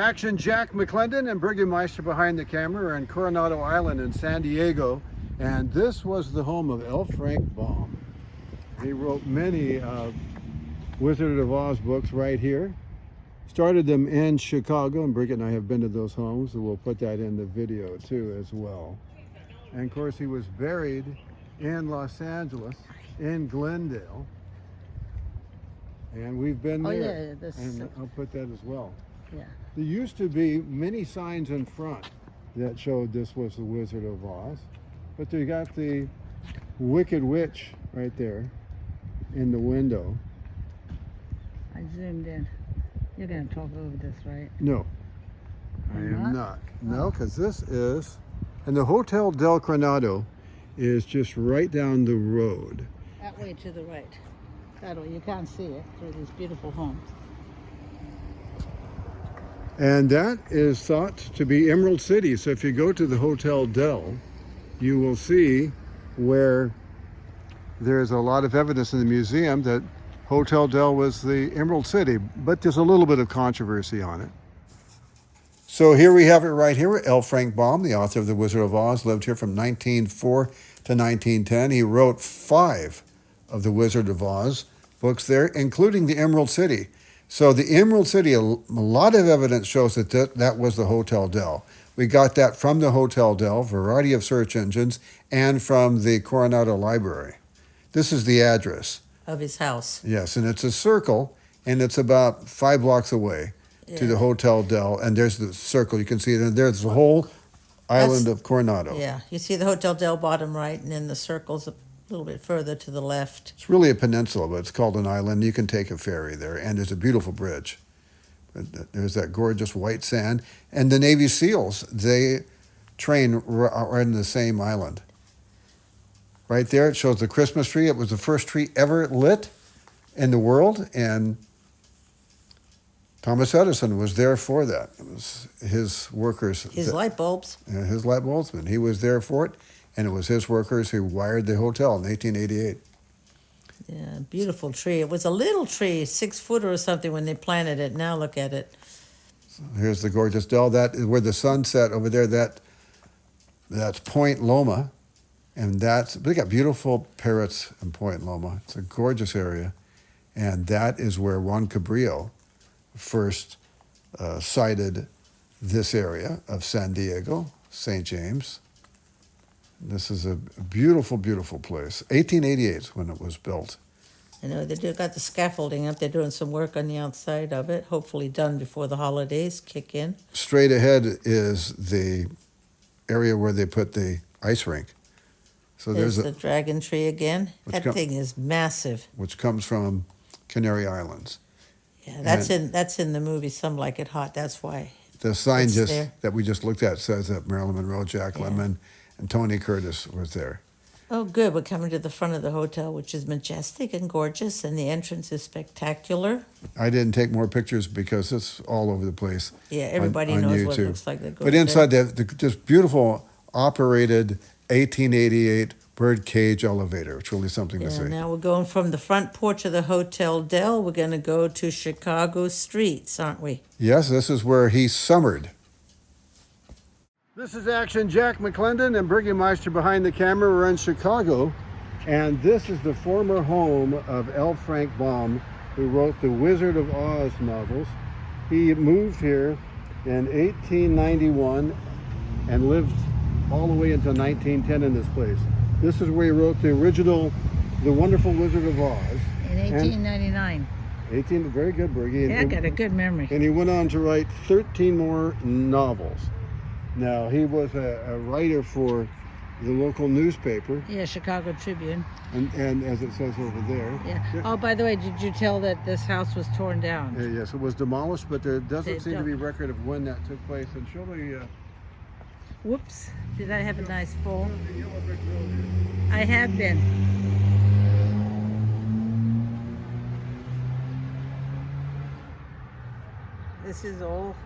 Action Jack McClendon and Burgermeister behind the camera are on Coronado Island in San Diego, and this was the home of L. Frank Baum. He wrote many Wizard of Oz books right here. Started them in Chicago, and Bridget and I have been to those homes, and we'll put that in the video too as well. And of course he was buried in Los Angeles, in Glendale. And we've been there, and I'll put that as well. Yeah. There used to be many signs in front that showed this was the Wizard of Oz, but they got the Wicked Witch right there in the window. I zoomed in. You're going to talk over this, right? No, I am not. No, because this is, and the Hotel Del Coronado is just right down the road. That way to the right. That way, you can't see it through these beautiful homes. And that is thought to be Emerald City. So if you go to the Hotel Del, you will see where there's a lot of evidence in the museum that Hotel Del was the Emerald City, but there's a little bit of controversy on it. So here we have it right here. L. Frank Baum, the author of The Wizard of Oz, lived here from 1904 to 1910. He wrote 5 of The Wizard of Oz books there, including the Emerald City. So the Emerald City, a lot of evidence shows that that was the Hotel Del. We got that from the Hotel Del, variety of search engines, and from the Coronado Library. This is the address Of his house. Yes, and it's a circle, and it's about 5 blocks away to the Hotel Del, and there's the circle. You can see it, and there's the whole island of Coronado. Yeah, you see the Hotel Del bottom right, and then the circle's a little bit further to the left. It's really a peninsula, but it's called an island. You can take a ferry there, and there's a beautiful bridge. There's that gorgeous white sand, and the Navy SEALs, they train right in the same island. Right there, it shows the Christmas tree. It was the first tree ever lit in the world, and Thomas Edison was there for that. It was his workers. His light bulbs. His light bulbsman. He was there for it, and it was his workers who wired the hotel in 1888. Yeah, beautiful tree. It was a little tree, 6-footer or something when they planted it. Now look at it. So here's the gorgeous Del. That is where the sun set over there. That's Point Loma. And they got beautiful parrots in Point Loma. It's a gorgeous area. And that is where Juan Cabrillo first sighted this area of San Diego, St. James. This is a beautiful, beautiful place. 1888 is when it was built. I know they got the scaffolding up. They're doing some work on the outside of it, hopefully done before the holidays kick in. Straight ahead is the area where they put the ice rink. So there's the dragon tree again. That thing is massive. Which comes from Canary Islands. Yeah, that's in the movie Some Like It Hot. That's why. The sign that we just looked at says that Marilyn Monroe, Jack Lemmon, and Tony Curtis was there. Oh, good. We're coming to the front of the hotel, which is majestic and gorgeous, and the entrance is spectacular. I didn't take more pictures because it's all over the place. Yeah, everybody knows what it looks like. But inside this beautiful operated 1888 birdcage elevator. It's really something to see. Now we're going from the front porch of the Hotel Del. We're going to go to Chicago streets, aren't we? Yes, this is where he summered. This is Action Jack McClendon and Burgermeister behind the camera. We're in Chicago, and this is the former home of L. Frank Baum, who wrote the Wizard of Oz novels. He moved here in 1891 and lived all the way until 1910 in this place. This is where he wrote the original The Wonderful Wizard of Oz. In 1899. Very good, Bergie. Yeah, I got a good memory. And he went on to write 13 more novels. Now, he was a writer for the local newspaper. Yeah, Chicago Tribune. And as it says over there. Yeah. Oh, by the way, did you tell that this house was torn down? Yes, it was demolished, but there doesn't seem to be a record of when that took place. And show the... Whoops. Did I have a nice fall? I have been. This is all.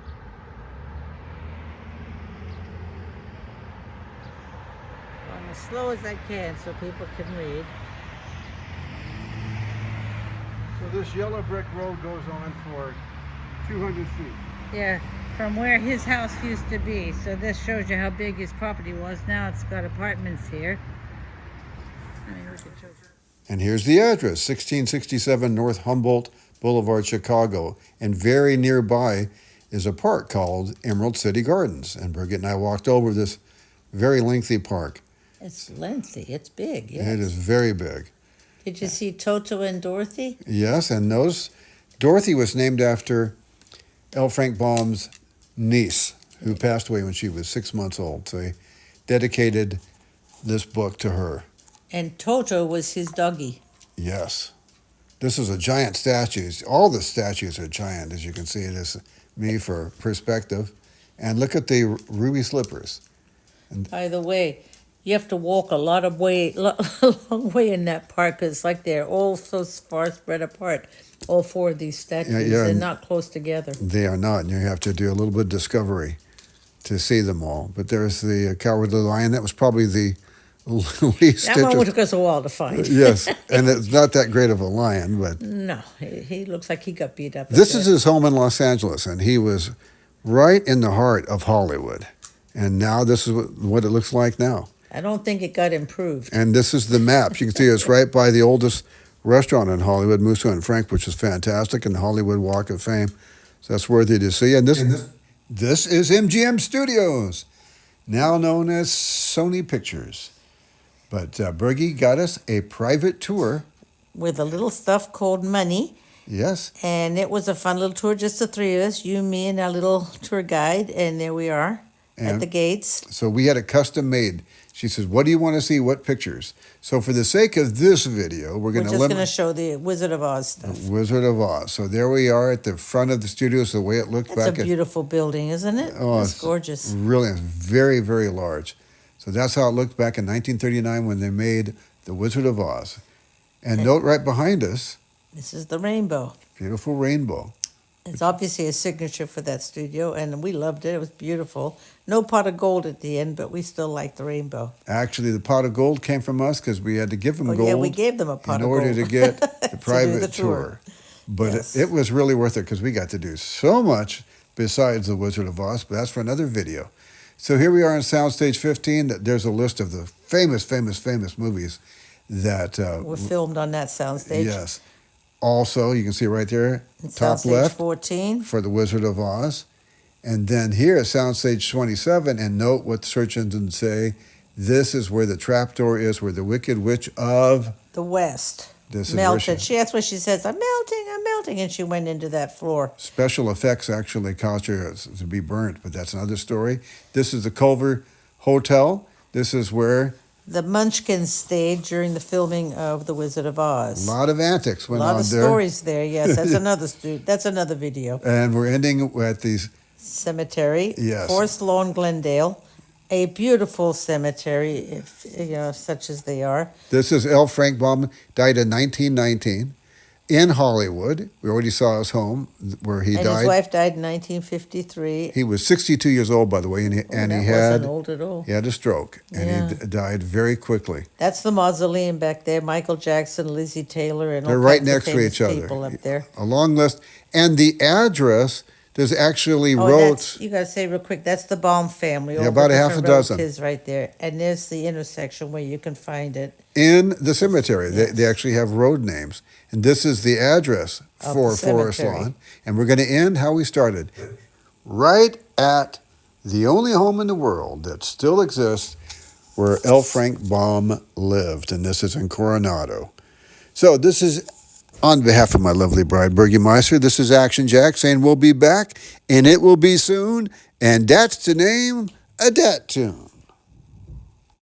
Going as slow as I can so people can read. So this yellow brick road goes on for 200 feet. Yeah, from where his house used to be. So this shows you how big his property was. Now it's got apartments here. I mean, we could show you. And here's the address, 1667 North Humboldt Boulevard, Chicago. And very nearby is a park called Emerald City Gardens. And Birgit and I walked over this very lengthy park. It's lengthy. It's big. Yes. It is very big. Did you see Toto and Dorothy? Yes, and Dorothy was named after L. Frank Baum's niece, who passed away when she was 6 months old. So he dedicated this book to her. And Toto was his doggy. Yes. This is a giant statue. All the statues are giant, as you can see. It is me for perspective. And look at the ruby slippers. By the way, you have to walk a long way in that park because it's like they're all so far spread apart. All four of these statues, Yeah, they're not close together. They are not, and you have to do a little bit of discovery to see them all. But there's the Cowardly Lion. That was probably the least That one took us a while to find. Yes, and it's not that great of a lion, but No, he looks like he got beat up. this is his home in Los Angeles, and he was right in the heart of Hollywood. And now this is what it looks like now. I don't think it got improved. And this is the map. You can see it's right by the oldest restaurant in Hollywood, Musso and Frank, which is fantastic, and the Hollywood Walk of Fame. So that's worthy to see. And this is MGM Studios, now known as Sony Pictures. But Bergie got us a private tour. With a little stuff called money. Yes. And it was a fun little tour, just the three of us, you, me, and our little tour guide. And there we are at the gates. So we had it custom made. She says, what do you want to see? What pictures? So for the sake of this video, we're We're just going to show the Wizard of Oz stuff. Wizard of Oz. So there we are at the front of the studios, the way it looked It's back. a beautiful building, isn't it? Oh, it's gorgeous. Really, it's very, very large. So that's how it looked back in 1939 when they made the Wizard of Oz. And note right behind us, this is the rainbow. beautiful rainbow. It's obviously a signature for that studio, and we loved it. It was beautiful. No pot of gold at the end, but we still liked the rainbow. Actually, the pot of gold came from us because we had to give them gold. Yeah, we gave them a pot in of order gold to get the to private do the tour. But Yes. it was really worth it because we got to do so much besides the Wizard of Oz. But that's for another video. So here we are on Soundstage 15. There's a list of the famous movies that were filmed on that soundstage. Yes. Also, you can see right there, top Soundstage left, 14. for the Wizard of Oz. And then here at Soundstage 27, and note what the search engines say. This is where the trapdoor is, where the Wicked Witch of The West this is where melted. That's what she says. I'm melting, and she went into that floor. special effects actually caused her to be burnt, but that's another story. This is the Culver Hotel. This is where The Munchkins stayed during the filming of The Wizard of Oz. a lot of antics A went lot on of there. stories there. Yes, that's another video. And we're ending at these. Cemetery. Yes. Forest Lawn, Glendale. A beautiful cemetery, if such as they are. This is L. Frank Baum, died in 1919 in Hollywood. We already saw his home where he And died. his wife died in 1953. He was 62 years old, by the way, and he That had wasn't old at all. he had a stroke, and he died very quickly. That's the mausoleum back there. Michael Jackson, Lizzie Taylor, and They're all right kinds of next to famous each other. people up there. A long list, and the address. There's actually Oh, wrote. you got to say real quick. That's the Baum family. Yeah, all about the a half different a dozen. relatives right there, and there's the intersection where you can find it. In the cemetery. Yes. They actually have road names. And this is the address Of for the Forest cemetery. Lawn. And we're going to end how we started. Right at the only home in the world that still exists where L. Frank Baum lived. And this is in Coronado. So this is, on behalf of my lovely bride, Bergie Meister, this is Action Jack saying we'll be back, and it will be soon. And that's the name of that tune.